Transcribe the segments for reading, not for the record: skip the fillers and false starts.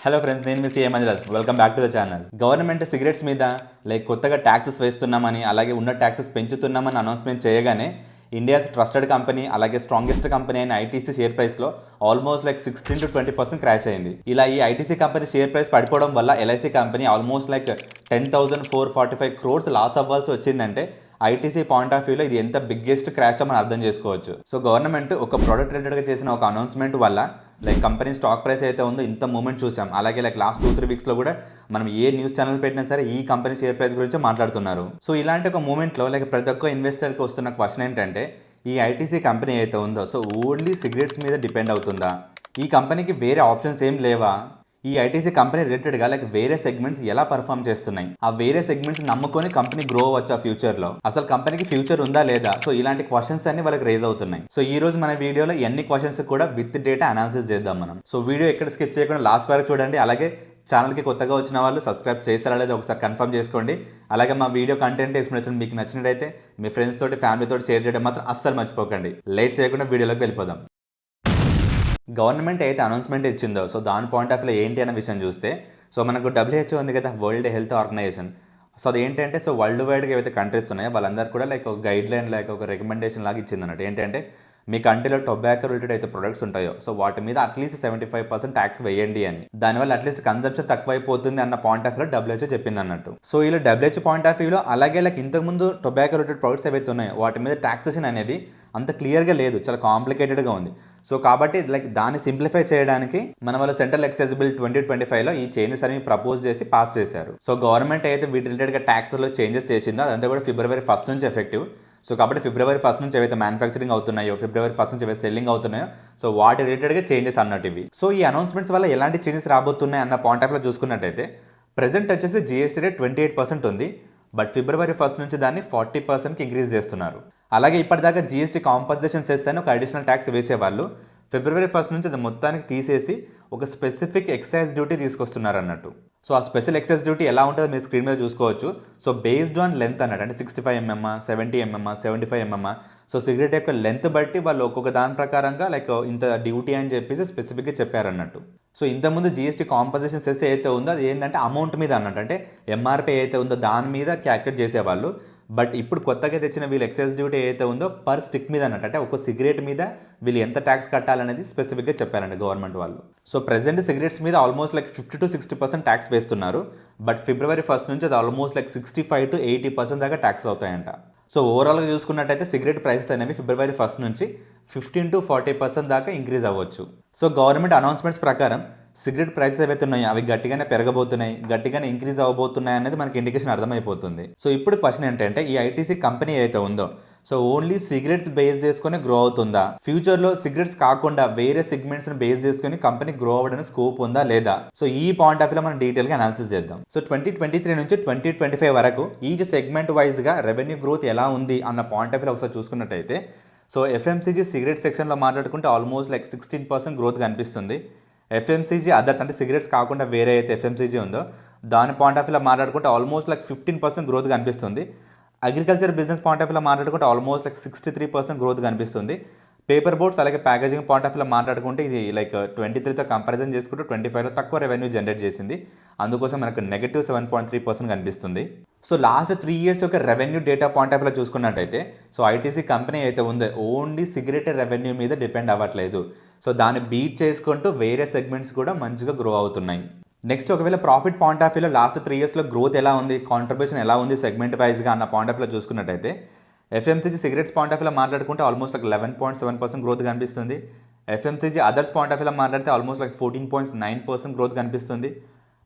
Hello friends, నేను మీ CM Manjunath. Welcome back to the channel. Government cigarettes మీద కొత్తగా ట్యాక్సెస్ వేస్తున్నామని, అలాగే ఉన్న ట్యాక్సెస్ పెంచుతున్నామని అనౌన్స్మెంట్ చేయగానే ఇండియాస్ ట్రస్టెడ్ కంపెనీ అలాగే స్ట్రాంగెస్ట్ కంపెనీ అయిన ఐటీసీ షేర్ ప్రైస్లో ఆల్మోస్ట్ 16 to 20% క్రాష్ అయింది. ఇలా ఈ ఐటీసీ కంపెనీ షేర్ ప్రైస్ పడిపోవడం వల్ల LIC company almost 10,445 crores loss అవ్వాల్సి వచ్చిందంటే ఐటీసీ పాయింట్ ఆఫ్ వ్యూలో ఇది ఎంత బిగ్గెస్ట్ క్రాష్ మనం అర్థం చేసుకోవచ్చు. సో గవర్నమెంట్ ఒక ప్రోడక్ట్ రిలేటెడ్గా చేసిన ఒక అనౌన్స్మెంట్ వల్ల కంపెనీ స్టాక్ ప్రైస్ అయితే ఉందో ఇంత మూమెంట్ చూసాం. అలాగే లాస్ట్ 2-3 వీక్స్లో కూడా మనం ఏ న్యూస్ ఛానల్ పెట్టినా సరే ఈ కంపెనీ షేర్ ప్రైస్ గురించి మాట్లాడుతున్నారు. సో ఇలాంటి ఒక మూమెంట్లో ప్రతి ఒక్క ఇన్వెస్టర్కి వస్తున్న క్వశ్చన్ ఏంటంటే, ఈ ఐటీసీ కంపెనీ అయితే ఉందో సో ఓన్లీ సిగరెట్స్ మీద డిపెండ్ అవుతుందా? ఈ కంపెనీకి వేరే ఆప్షన్స్ ఏం లేవా? ఈ ఐటీసీ కంపెనీ రిలేటెడ్గా వేరే సెగ్మెంట్స్ ఎలా పర్ఫామ్ చేస్తున్నాయి? ఆ వేరే సెగ్మెంట్స్ నమ్ముకొని కంపెనీ గ్రో అవ్వచ్చు ఆ ఫ్యూచర్లో? అసలు కంపెనీకి ఫ్యూచర్ ఉందా లేదా? సో ఇలాంటి క్వశ్చన్స్ అన్ని వాళ్ళకి రేజ్ అవుతున్నాయి. సో ఈ రోజు మన వీడియోలో ఎన్ని క్వశ్చన్స్ కూడా విత్ డేటా అనాలిసిస్ చేద్దాం మనం. సో వీడియో ఎక్కడ స్కిప్ చేయకుండా లాస్ట్ వరకు చూడండి. అలాగే ఛానల్కి కొత్తగా వచ్చిన వాళ్ళు సబ్స్క్రైబ్ చేస్తారా లేదా ఒకసారి కన్ఫర్మ్ చేసుకోండి. అలాగే మా వీడియో కంటెంట్ ఎక్స్ప్లెనేషన్ మీకు నచ్చినట్టయితే మీ ఫ్రెండ్స్ తోటి ఫ్యామిలీ తోటి షేర్ చేయడం మాత్రం అస్సలు మర్చిపోకండి. లేట్ చేయకుండా వీడియోలోకి వెళ్ళిపోదాం. గవర్నమెంట్ అయితే అనౌన్స్మెంట్ ఇచ్చిందో సో దాని పాయింట్ ఆఫ్ వ్యూలో ఏంటి అనే విషయం చూస్తే, సో మనకు WHO ఉంది కదా, వరల్డ్ హెల్త్ ఆర్గనైజేషన్. సో అది ఏంటంటే, సో వరల్డ్ వైడ్గా ఏవైతే కంట్రీస్ ఉన్నాయో వాళ్ళందరూ కూడా ఒక గైడ్ లైన్ ఒక రికమెండేషన్ లాగా ఇచ్చింది అన్నట్టు. ఏంటంటే మీ కంట్రీలో టొబాకో రిలేటెడ్ అయితే ప్రొడక్ట్స్ ఉంటాయో సో వాటి మీద అట్లీస్ట్ 75% ట్యాక్స్ వేయండి అని. దానివల్ల అట్లీస్ట్ కన్సంప్షన్ తక్కువైపోతుంది అన్న పాయింట్ ఆఫ్ వ్యూలో WHO చెప్పింది అన్నట్టు. సో ఇలా WHO పాయింట్ ఆఫ్ వ్యూలో అలాగే ఇంతకుముందు టొబాకో రిలేటెడ్ ప్రొడక్ట్స్ ఏవైతే ఉన్నాయో వాటి మీద ట్యాక్సేషన్ అనేది అంత క్లియర్గా లేదు, చాలా కాంప్లికేటెడ్గా ఉంది. సో కాబట్టి దాన్ని సింప్లిఫై చేయడానికి మన వాళ్ళు సెంట్రల్ ఎక్సైజ్ బిల్ 2025లో ఈ చేంజెస్ అనేవి ప్రపోజ్ చేసి పాస్ చేశారు. సో గవర్నమెంట్ అయితే వీటి రిలేటెడ్గా ట్యాక్స్లో చేంజెస్ చేసిందో అదంతా కూడా February 1 నుంచి ఎఫెక్టివ్. సో కాబట్టి February 1 నుంచి ఏవైతే మ్యానుఫ్యాక్చరింగ్ అవుతున్నాయో, February 1 నుంచి ఏవైతే సెల్లింగ్ అవుతున్నాయో సో వాటి రిలేటెడ్గా చేంజెస్ అన్నట్టు ఇవి. సో ఈ అనౌన్స్మెంట్స్ వల్ల ఎలాంటి చేంజెస్ రాబోతున్నాయి అన్న పాయింట్ ఆఫ్ లో చూసుకున్నట్టయితే, ప్రెసెంట్ వచ్చేసి GST రేట్ 28% ఉంది. బట్ February 1 నుంచి దాన్ని 40%కి ఇంక్రీజ్ చేస్తున్నారు. అలాగే ఇప్పటిదాకా GST కాంపన్సేషన్ సెస్ అని ఒక అడిషనల్ ట్యాక్స్ వేసేవాళ్ళు February 1 నుంచి అది మొత్తానికి తీసేసి ఒక స్పెసిఫిక్ ఎక్సైజ్ డ్యూటీ తీసుకొస్తున్నారు అన్నట్టు. సో ఆ స్పెషల్ ఎక్సైజ్ డ్యూటీ ఎలా ఉంటుందో మీరు స్క్రీన్ మీద చూసుకోవచ్చు. సో బేస్డ్ ఆన్ లెంత్ అన్నట్టు, అంటే 65 mm, 70 mm, 75 mm. So cigarette యొక్క లెంత్ బట్టి వాళ్ళు ఒక్కొక్క దాని ప్రకారంగా ఇంత డ్యూటీ అని చెప్పేసి స్పెసిఫిక్గా చెప్పారన్నట్టు. సో ఇంతకుముందు GST కాంపన్సేషన్ సెస్ ఏదైతే ఉందో అది ఏంటంటే అమౌంట్ మీద అన్నట్టు, అంటే MRP ఏదైతే ఉందో దాని మీద క్యాల్కులేట్ చేసేవాళ్ళు. బట్ ఇప్పుడు కొత్తగా తెచ్చిన వీళ్ళు ఎక్సైజ్ డ్యూటీ ఏదైతే ఉందో పర్ స్టిక్ మీద అన్నట్టు, అంటే ఒక సిగరెట్ మీద వీళ్ళు ఎంత ట్యాక్స్ కట్టాలనేది స్పెసిఫిక్గా చెప్పారండి గవర్నమెంట్ వాళ్ళు. సో ప్రెసెంట్ సిగరెట్స్ మీద ఆల్మోస్ట్ 50 to 60% ట్యాక్స్ వేస్తున్నారు. బట్ February 1 నుంచి అది ఆల్మోస్ట్ 65 to 80% దాకా ట్యాక్స్ అవుతాయంట. సో ఓవరాల్గా చూసుకున్నట్టయితే సిగరెట్ ప్రైసెస్ అనేవి February 1 నుంచి 15 to 40% దాకా ఇంక్రీజ్ అవ్వచ్చు. సో గవర్నమెంట్ అనౌన్స్మెంట్స్ ప్రకారం సిగరెట్ ప్రైసెస్ ఏవైతే ఉన్నాయో అవి గట్టిగానే పెరగబోతున్నాయి, గట్టిగానే ఇంక్రీజ్ అవ్వబోతున్నాయి అనేది మనకి ఇండికేషన్ అర్థమైపోతుంది. సో ఇప్పుడు క్వశ్చన్ ఏంటంటే, ఈ ఐటీసీ కంపెనీ ఏదైతే ఉందో సో ఓన్లీ సిగరెట్స్ బేస్ చేసుకుని గ్రో అవుతుందా? ఫ్యూచర్లో సిగరెట్స్ కాకుండా వేరే సెగ్మెంట్స్ని బేస్ చేసుకుని కంపెనీ గ్రో అవ్వడానికి స్కోప్ ఉందా లేదా? సో ఈ పాయింట్ ఆఫ్ వ్యూలో మనం డీటెయిల్గా అనాలిసిస్ చేద్దాం. సో 2023 నుంచి 2025 వరకు ఈచ్ సెగ్మెంట్ వైజ్గా రెవెన్యూ గ్రోత్ ఎలా ఉంది అన్న పాయింట్ ఆఫ్ వ్యూలో ఒకసారి చూసుకున్నట్టయితే, సో FMCG సిగరెట్ సెక్షన్లో మాట్లాడుకుంటే ఆల్మోస్ట్ 16% గ్రోత్ కనిపిస్తుంది. FMCG అదర్స్ అంటే సిగరెట్స్ కాకుండా వేరే అయితే FMCG ఉందో దాని పాయింట్ ఆఫ్ వ్యూలో మాట్లాడుకుంటే ఆల్మోస్ట్ 15% గ్రోత్ కనిపిస్తుంది. అగ్రికల్చర్ బిజినెస్ పాయింట్ ఆఫ్ వ్యూలో మాట్లాడుకుంటే ఆల్మోస్ట్ 63% గ్రోత్ కనిపిస్తుంది. పేపర్ బోర్డ్స్ అలాగే ప్యాకేజింగ్ పాయింట్ ఆఫ్ వ్యూలో మాట్లాడుకుంటే ఇది 23తో కంపారిజన్ చేసుకుంటూ 25లో తక్కువ రెవెన్యూ జనరేట్ చేసింది. అందుకోసం మనకు -7.3% కనిపిస్తుంది. సో లాస్ట్ 3 years యొక్క రెవెన్యూ డేటా పాయింట్ ఆఫ్ వ్యూలో చూసుకున్నట్టయితే, సో ఐటీసీ కంపెనీ అయితే ఉందో ఓన్లీ సిగరెట్ రెవెన్యూ మీద డిపెండ్ అవ్వట్లేదు. సో దాన్ని బీట్ చేసుకుంటూ వేరే సెగ్మెంట్స్ కూడా మంచిగా గ్రో అవుతున్నాయి. నెక్స్ట్ ఒకవేళ ప్రాఫిట్ పాయింట్ ఆఫ్ వ్యూలో లాస్ట్ 3 yearsలో గ్రోత్ ఎలా ఉంది, కాంట్రిబ్యూషన్ ఎలా ఉంది సెగ్మెంట్ వైజ్గా అన్న పాయింట్ ఆఫ్ వ్యూలో చూసుకున్నట్టయితే, FMCG సిగరెట్స్ పాయింట్ ఆఫ్ వ్యూలో మాట్లాడుకుంటే ఆల్మోస్ట్ 11.7% గ్రోత్ కనిపిస్తుంది. FMCG అదర్స్ పాయింట్ ఆఫ్ వ్యూలో మాట్లాడితే ఆల్మోస్ట్ 14.9% గ్రోత్ కనిపిస్తుంది.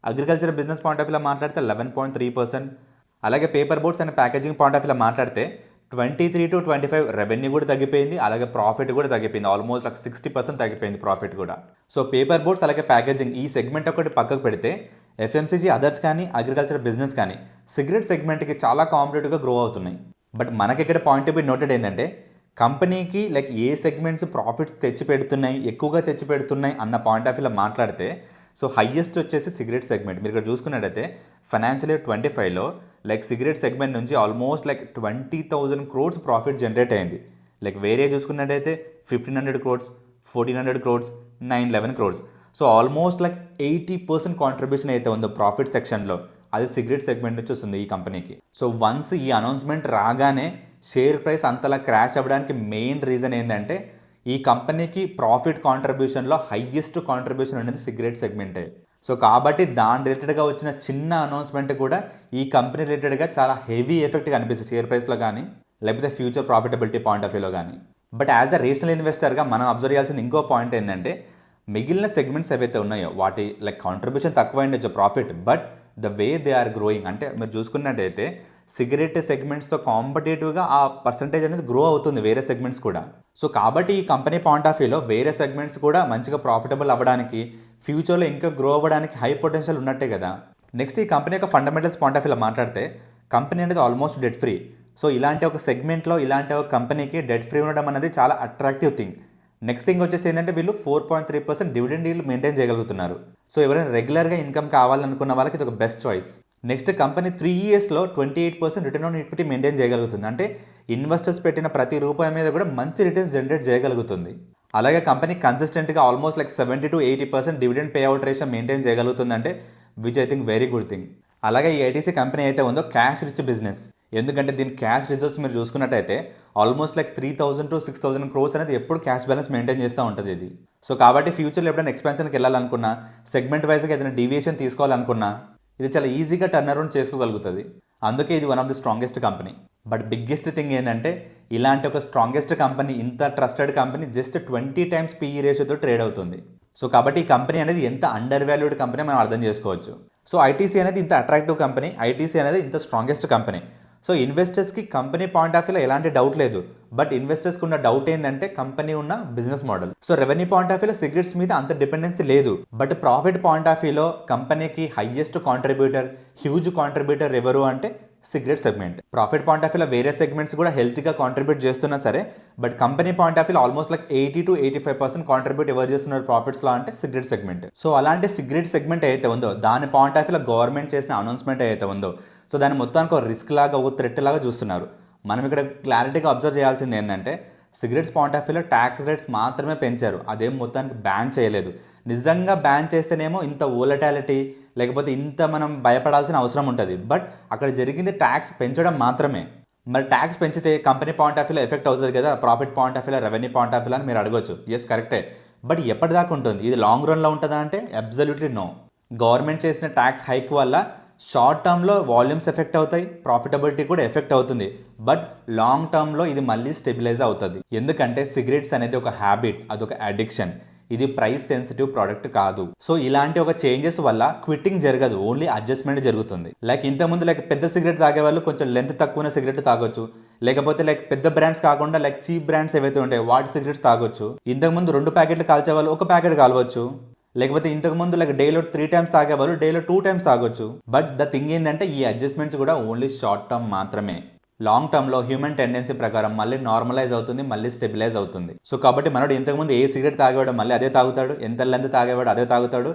అగ్రికల్చర్ బిజినెస్ పాయింట్ ఆఫ్ వ్యూలో మాట్లాడితే 11.3%. అలాగే paper boards and packaging point of వ్యూలో మాట్లాడితే 23 to 25 రెవెన్యూ కూడా తగ్గిపోయింది, అలాగే ప్రాఫిట్ కూడా తగ్గిపోయింది. ఆల్మోస్ట్ 60% తగ్గిపోయింది ప్రాఫిట్ కూడా. సో పేపర్ బోర్డ్స్ అలాగే ప్యాకేజింగ్ ఈ సెగ్మెంట్ ఒకటి పక్కకు పెడితే FMCG అదర్స్ కానీ అగ్రికల్చర్ బిజినెస్ కానీ సిగరెట్ సెగ్మెంట్కి చాలా కాంపిటేటివ్గా గ్రో అవుతున్నాయి. బట్ మనకి ఇక్కడ పాయింట్ టు బి నోటెడ్ ఏంటంటే, కంపెనీకి ఏ సెగ్మెంట్స్ ప్రాఫిట్స్ తెచ్చి పెడుతున్నాయి, ఎక్కువగా తెచ్చి పెడుతున్నాయి అన్న పాయింట్ ఆఫ్ వ్యూలో మాట్లాడితే, సో హయ్యెస్ట్ వచ్చేసి సిగరెట్ సెగ్మెంట్. మీరు ఇక్కడ చూసుకున్నట్టయితే ఫైనాన్షియల్ ఇయర్ 25లో సిగరెట్ సెగ్మెంట్ నుంచి ఆల్మోస్ట్ 20,000 crores ప్రాఫిట్ జనరేట్ అయింది. వేరే చూసుకున్నట్టయితే 1,500 crores, 1,400 crores, 911 crores. So almost like 80% contribution అయితే ఉందో ప్రాఫిట్ సెక్షన్లో అది సిగరెట్ సెగ్మెంట్ నుంచి వస్తుంది ఈ కంపెనీకి. సో వన్స్ ఈ అనౌన్స్మెంట్ రాగానే షేర్ ప్రైస్ అంతలా క్రాష్ అవ్వడానికి మెయిన్ రీజన్ ఏంటంటే ఈ కంపెనీకి ప్రాఫిట్ కాంట్రిబ్యూషన్లో హైయెస్ట్ కాంట్రిబ్యూషన్ అనేది సిగరెట్ సెగ్మెంటే. సో కాబట్టి దాని రిలేటెడ్గా వచ్చిన చిన్న అనౌన్స్మెంట్ కూడా ఈ కంపెనీ రిలేటెడ్గా చాలా హెవీ ఎఫెక్ట్గా అనిపిస్తుంది షేర్ ప్రైస్లో కానీ లేకపోతే ఫ్యూచర్ ప్రాఫిటబిలిటీ పాయింట్ ఆఫ్ వ్యూలో కానీ. బట్ యాజ్ అ రేషనల్ ఇన్వెస్టర్గా మనం అబ్జర్వ్ చేయాల్సిన ఇంకో పాయింట్ ఏంటంటే మిగిలిన సెగ్మెంట్స్ ఏవైతే ఉన్నాయో వాటి లైక్ కాంట్రిబ్యూషన్ తక్కువ ఉండొచ్చు profit, but the way they are growing అంటే మీరు చూసుకున్నట్టయితే సిగరెట్ సెగ్మెంట్స్తో కాంపిటేటివ్గా ఆ పర్సంటేజ్ అనేది గ్రో అవుతుంది వేరే సెగ్మెంట్స్ కూడా. సో కాబట్టి ఈ కంపెనీ పాయింట్ ఆఫ్ వ్యూలో వేరే సెగ్మెంట్స్ కూడా మంచిగా ప్రాఫిటబుల్ అవ్వడానికి ఫ్యూచర్లో ఇంకా గ్రో అవ్వడానికి హై పొటెన్షియల్ ఉన్నట్టే కదా. నెక్స్ట్ ఈ కంపెనీ యొక్క ఫండమెంటల్స్ పాయింట్ ఆఫ్ వ్యూలో మాట్లాడితే కంపెనీ అనేది ఆల్మోస్ట్ డెట్ ఫ్రీ. సో ఇలాంటి ఒక సెగ్మెంట్లో ఇలాంటి ఒక కంపెనీకి డెట్ ఫ్రీ ఉండడం అనేది చాలా అట్రాక్టివ్ థింగ్. నెక్స్ట్ థింగ్ వచ్చేసి ఏంటంటే వీళ్ళు 4.3% డివిడెండ్ ఈల్డ్ మెయింటైన్ చేయగలుగుతున్నారు. సో ఎవరైనా రెగ్యులర్గా ఇన్కమ్ కావాలనుకున్న వాళ్ళకి ఇది ఒక బెస్ట్ చాయిస్. నెక్స్ట్ కంపెనీ 3 yearsలో 28% రిటర్న్ ఆన్ ఈక్విటీ మెయింటైన్ చేయగలుగుతుంది. అంటే ఇన్వెస్టర్స్ పెట్టిన ప్రతి రూపాయి మీద కూడా మంచి రిటర్న్స్ జనరేట్ చేయగలుగుతుంది. అలాగే కంపెనీ కన్సిస్టెంట్గా almost like 70 to 80% dividend pay out ratio maintain చేయగలుగుతుంది, అంటే which I think very good thing. అలాగే ఈ ఐటీసీ కంపెనీ అయితే ఉందో క్యాష్ రిచ్ బిజినెస్. ఎందుకంటే దీని క్యాష్ రిజర్వ్స్ మీరు చూసుకున్నట్టయితే ఆల్మోస్ట్ లైక్ 3,000 to 6,000 crores అనేది ఎప్పుడు క్యాష్ బ్యాలెన్స్ మెయింటైన్ చేస్తూ ఉంటుంది ఇది. సో కాబట్టి ఫ్యూచర్లో ఎప్పుడైనా ఎక్స్పాన్షన్కి వెళ్ళాలనుకున్నా సెగ్మెంట్ వైజ్గా ఏదైనా డీవియేషన్ తీసుకోవాలనుకున్నా ఇది చాలా ఈజీగా టర్న్ అరౌండ్ చేసుకోగలుగుతుంది. అందుకే ఇది one of the strongest company. But biggest thing ఏంటంటే ఇలాంటి ఒక స్ట్రాంగెస్ట్ కంపెనీ, ఇంత trusted company just 20 times PE రేషియోతో ట్రేడ్ అవుతుంది. సో కాబట్టి ఈ కంపెనీ అనేది ఎంత అండర్ వాల్యూడ్ కంపెనీ మనం అర్థం చేసుకోవచ్చు. సో ఐటీసీ అనేది ఇంత అట్రాక్టివ్ కంపెనీ, ఐటీసీ అనేది ఇంత స్ట్రాంగెస్ట్ కంపెనీ. సో ఇన్వెస్టర్స్కి కంపెనీ పాయింట్ ఆఫ్ వ్యూలో ఎలాంటి డౌట్ లేదు. బట్ ఇన్వెస్టర్స్కి ఉన్న డౌట్ ఏంటంటే కంపెనీ ఉన్న business model. So revenue point of వ్యూలో సిగరెట్స్ మీద అంత డిపెండెన్సీ లేదు. బట్ ప్రాఫిట్ పాయింట్ ఆఫ్ వ్యూలో కంపెనీకి హైయెస్ట్ కాంట్రిబ్యూటర్, హ్యూజ్ కాంట్రిబ్యూటర్ ఎవరు అంటే cigarette segment. Profit point of వ్యూలో వేరే సెగ్మెంట్స్ కూడా హెల్తీగా కాంట్రిబ్యూట్ చేస్తున్నా సరే, బట్ కంపెనీ పాయింట్ ఆఫ్ వ్యూలో ఆల్మోస్ట్ లైక్ 80 to 85% కాంట్రిబ్యూట్ ఎవరు చేస్తున్నారు ప్రాఫిట్స్లో అంటే సిగరెట్ సెగ్మెంట్. సో అలాంటి సిగరెట్ సెగ్మెంట్ ఏదైతే ఉందో దాని పాయింట్ ఆఫ్ వ్యూలో గవర్నమెంట్ చేసిన అనౌన్స్మెంట్ ఏదైతే ఉందో సో దాన్ని మొత్తానికి ఒక రిస్క్ లాగా, ఒక థ్రెట్ లాగా చూస్తున్నారు. మనం ఇక్కడ క్లారిటీగా అబ్జర్వ్ చేయాల్సింది ఏంటంటే సిగరెట్స్ పాయింట్ ఆఫ్ వ్యూలో ట్యాక్స్ రేట్స్ మాత్రమే పెంచారు, అదేం మొత్తానికి బ్యాన్ చేయలేదు. నిజంగా బ్యాన్ చేస్తేనేమో ఇంత వోలటాలిటీ లేకపోతే ఇంత మనం భయపడాల్సిన అవసరం ఉంటుంది. బట్ అక్కడ జరిగింది ట్యాక్స్ పెంచడం మాత్రమే. మరి ట్యాక్స్ పెంచితే కంపెనీ పాయింట్ ఆఫ్ వ్యూలో ఎఫెక్ట్ అవుతుంది కదా, ప్రాఫిట్ పాయింట్ ఆఫ్ వ్యూలో, రెవెన్యూ పాయింట్ ఆఫ్ వ్యూలో అని మీరు అడగొచ్చు. ఎస్ కరెక్టే. బట్ ఎప్పటిదాకా ఉంటుంది ఇది? లాంగ్ రన్లో ఉంటుందా అంటే అబ్సల్యూట్లీ నో. గవర్నమెంట్ చేసిన ట్యాక్స్ హైక్ వల్ల షార్ట్ టర్మ్లో వాల్యూమ్స్ ఎఫెక్ట్ అవుతాయి, ప్రాఫిటబిలిటీ కూడా ఎఫెక్ట్ అవుతుంది. బట్ లాంగ్ టర్మ్లో ఇది మళ్ళీ స్టెబిలైజ్ అవుతుంది. ఎందుకంటే సిగరెట్స్ అనేది ఒక హ్యాబిట్, అదొక అడిక్షన్. ఇది ప్రైస్ సెన్సిటివ్ ప్రోడక్ట్ కాదు. సో ఇలాంటి ఒక చేంజెస్ వల్ల క్విట్టింగ్ జరగదు, ఓన్లీ అడ్జస్ట్మెంట్ జరుగుతుంది. లైక్ ఇంతకుముందు లైక్ పెద్ద సిగరెట్ తాగే వాళ్ళు కొంచెం లెంత్ తక్కువ సిగరెట్ తాగొచ్చు, లేకపోతే లైక్ పెద్ద బ్రాండ్స్ కాకుండా లైక్ చీప్ బ్రాండ్స్ ఏవైతే ఉంటాయి వాటి సిగరెట్స్ తాగొచ్చు. ఇంతకుముందు 2 ప్యాకెట్లు కాల్చే వాళ్ళు 1 ప్యాకెట్ కాలవచ్చు. లేకపోతే ఇంతకుముందు లైక్ డేలో 3 times తాగేవాళ్ళు డేలో 2 times తాగొచ్చు. బట్ ద థింగ్ ఏంటంటే ఈ అడ్జస్ట్మెంట్స్ కూడా ఓన్లీ షార్ట్ టర్మ్ మాత్రమే. లాంగ్ టర్మ్లో హ్యూమన్ టెండెన్సీ ప్రకారం మళ్ళీ నార్మలైజ్ అవుతుంది, మళ్ళీ స్టెబిలైజ్ అవుతుంది. సో కాబట్టి మనోడు ఇంతకుముందు ఏ సిగరెట్ తాగేవాడు మళ్ళీ అదే తాగుతాడు, ఎంత లెంత్ తాగేవాడు అదే తాగుతాడు,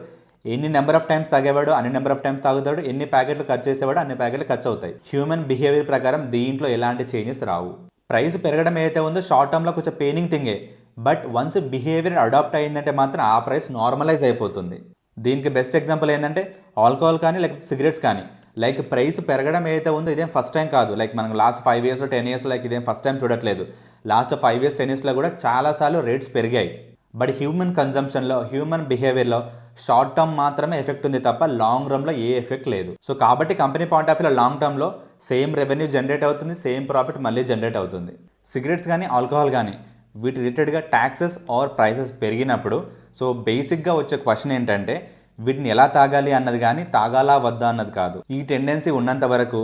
ఎన్ని నెంబర్ ఆఫ్ టైమ్స్ తాగేవాడు అన్ని నెంబర్ ఆఫ్ టైమ్స్ తాగుతాడు, ఎన్ని ప్యాకెట్లు ఖర్చు చేసేవాడు అన్ని ప్యాకెట్లు ఖర్చు అవుతాయి. హ్యూమన్ బిహేవియర్ ప్రకారం దీంట్లో ఎలాంటి చేంజెస్ రావు. ప్రైస్ పెరగడం ఏదైతే ఉందో షార్ట్ టర్మ్లో కొంచెం పెయినింగ్ థింగే. బట్ వన్స్ బిహేవియర్ అడాప్ట్ అయిందంటే మాత్రం ఆ ప్రైస్ నార్మలైజ్ అయిపోతుంది. దీనికి బెస్ట్ ఎగ్జాంపుల్ ఏంటంటే ఆల్కహాల్ కానీ లేకపోతే సిగరెట్స్ కానీ. లైక్ ప్రైస్ పెరగడం ఏదైతే ఉందో ఇదేం ఫస్ట్ టైం కాదు. లైక్ మనం లాస్ట్ 5 years 10 years లైక్ ఇదేం ఫస్ట్ టైం చూడట్లేదు. లాస్ట్ 5 years 10 years కూడా చాలాసార్లు రేట్స్ పెరిగాయి. బట్ హ్యూమన్ కన్జంప్షన్లో, హ్యూమన్ బిహేవియర్లో షార్ట్ టర్మ్ మాత్రమే ఎఫెక్ట్ ఉంది తప్ప లాంగ్ రన్లో ఏ ఎఫెక్ట్ లేదు. సో కాబట్టి కంపెనీ పాయింట్ ఆఫ్ వ్యూలో లాంగ్ టర్మ్లో సేమ్ రెవెన్యూ జనరేట్ అవుతుంది, సేమ్ ప్రాఫిట్ మళ్ళీ జనరేట్ అవుతుంది. సిగరెట్స్ కానీ ఆల్కహాల్ కానీ వీటి రిలేటెడ్గా ట్యాక్సెస్ ఆర్ ప్రైసెస్ పెరిగినప్పుడు సో బేసిక్గా వచ్చే క్వశ్చన్ ఏంటంటే వీటిని ఎలా తాగాలి అన్నది కానీ తాగాలా వద్దా అన్నది కాదు. ఈ టెండెన్సీ ఉన్నంత వరకు,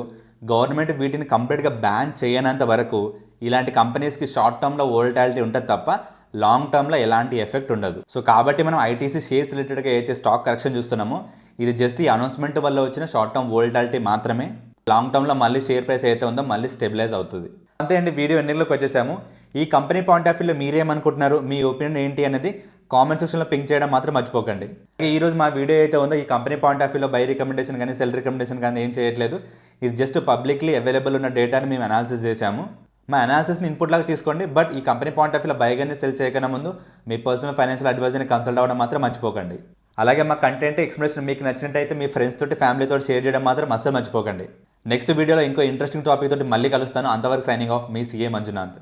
గవర్నమెంట్ వీటిని కంప్లీట్గా బ్యాన్ చేయనంత వరకు ఇలాంటి కంపెనీస్కి షార్ట్ టర్మ్లో వోలటాలిటీ ఉంటుంది తప్ప లాంగ్ టర్మ్లో ఎలాంటి ఎఫెక్ట్ ఉండదు. సో కాబట్టి మనం ఐటీసీ షేర్స్ రిలేటెడ్గా అయితే స్టాక్ కరెక్షన్ చూస్తున్నామో ఇది జస్ట్ ఈ అనౌన్స్మెంట్ వల్ల వచ్చిన షార్ట్ టర్మ్ వోలటాలిటీ మాత్రమే. లాంగ్ టర్మ్లో మళ్ళీ షేర్ ప్రైస్ అయితే ఉందో మళ్ళీ స్టెబిలైజ్ అవుతుంది. అంతే అండి, వీడియో ఎన్నికలకు వచ్చేసాము. ఈ కంపెనీ పాయింట్ ఆఫ్ వ్యూలో మీరేమనుకుంటున్నారు, మీ ఒపీనియన్ ఏంటి అనేది కామెంట్ సెక్షన్లో పింక్ చేయడం మాత్రం మర్చిపోకండి. ఈరోజు మా వీడియో అయితే ఉందో ఈ కంపెనీ పాయింట్ ఆఫ్ వ్యూలో బై రికమెండేషన్ కానీ సెల్ రికమెండేషన్ కానీ ఏం చేయట్లేదు. ఇది జస్ట్ పబ్లిక్లీ అవైలబుల్ ఉన్న డేటాని మేము అనాలిసిస్ చేశాము. మా అనాలిసిస్ని ఇన్పుట్ లాగా తీసుకోండి. బట్ ఈ కంపెనీ పాయింట్ ఆఫ్ వ్యూలో బై కానీ సెల్ చేయకన్నా ముందు మీ పర్సనల్ ఫైనాన్షియల్ అడ్వైజర్ని కన్సల్ట్ అవ్వడం మాత్రం మర్చిపోకండి. అలాగే మా కంటెంట్ ఎక్స్ప్లెనేషన్ మీకు నచ్చినట్టయితే మీ ఫ్రెండ్స్ తోటి ఫ్యామిలీ తోటి షేర్ చేయడం మాత్రం అస్సలు మర్చిపోకండి. నెక్స్ట్ వీడియోలో ఇంకో ఇంట్రెస్టింగ్ టాపిక్ తోటి మళ్ళీ కలుస్తాను. అంతవరకు సైనింగ్ ఆఫ్ మీ సీఏ మంజునాథ్.